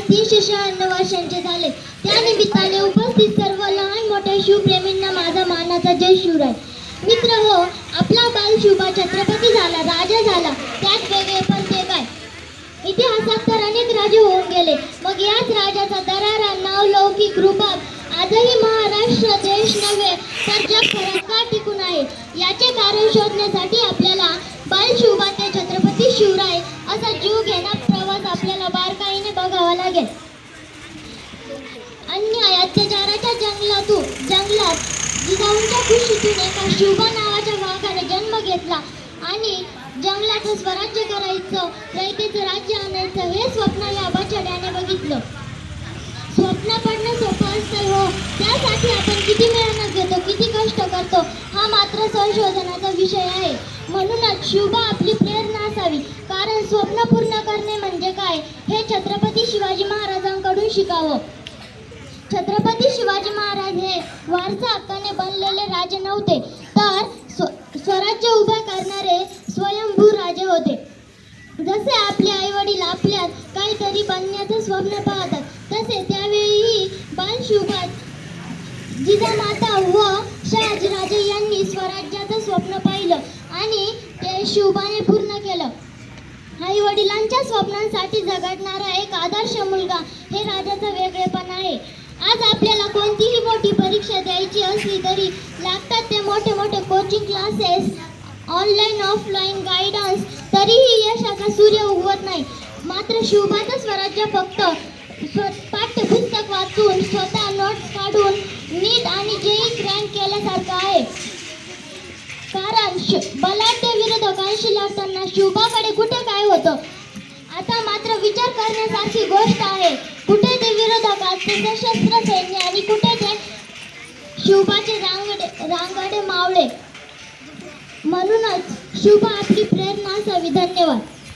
396 वर्षांचे झाले. त्या निमित्ताने उपस्थित सर्व लहान मोठ्या शिवप्रेमींना माझा मानाचा जय शिवराय. मित्र हो, आपला बाल शिवबा छत्रपती झाला, राजा झाला, त्यात वेगळे पण ते काय. इतिहासात तर अनेक राजे होऊन गेले, मग याच राजाचा दरारा नावलौकिक रूपात आजही महाराष्ट्र देश नव्हे तर जगभरात का टिकून आहे, याचे कारण शोधण्यासाठी आपल्याला बाल शिवबा ते छत्रपती शिवराय असा जीव घेणा प्रवास आपल्याला बारकाईने बघावा लागेल. अन्याय अत्याचाराच्या जंगलात जिजाऊंच्या कुशीतून एका शिवबा नावाच्या वाघाने जन्म घेतला आणि जंगलाचं स्वराज्य करायचं, रयतेचं राज्य आणायचं हे स्वप्न या बछड्याने बघितलं. स्वप्न पडणं सोपं असतं हो, त्यासाठी आपण किती मेहनत घेतो, किती कष्ट करतो हा मात्र संशोधनाचा विषय आहे. म्हणूनच शिवबा आपली प्रेरणा असावी, कारण स्वप्न पूर्ण करणे म्हणजे काय हे छत्रपती शिवाजी महाराजांकडून शिकावं. छत्रपती शिवाजी महाराज हे वारसा हक्काने बनलेले राजे नव्हते, तर स्वराज्य उभे करणारे स्वयंभू राजे होते. जसे आपले आई वडील आपल्यात काहीतरी बनण्याचं स्वप्न पाहतात, तसे त्यावेळीही बाल शिवबा जिजामाता व शहाजीराजे यांनी स्वराज्याचं स्वप्न पाहिलं आणि ते शिवबाने पूर्ण केलं. आई वडिलांच्या स्वप्नांसाठी झगडणारा एक आदर्श मुलगा हे राजाचं वेगळेपण आहे. आज आपल्याला कोणतीही मोठी परीक्षा द्यायची असली तरी लागतात ते मोठे मोठे coaching classes, online offline guidance, तरीही यशाचा सूर्य उगवत नाही. मात्र शिवबाचं स्वराज्य फक्त पाठ्यपुस्तक वाचून, स्वतः नोट्स काढून, नीट आणि जेई क्रॅक केल्यासारखं आहे. कारण बलाढ्य विरोधकांशी लढताना शिवबाकडे कुठे काय होतं, आता मात्र विचार करण्यासारखी गोष्ट आहे. कुठे ते विरोधकांचे सशस्त्र सैन्य आणि कुठे ते शिवबाचे रांगडे मावळे. म्हणूनच शिवबा आपली प्रेरणा असावी. धन्यवाद.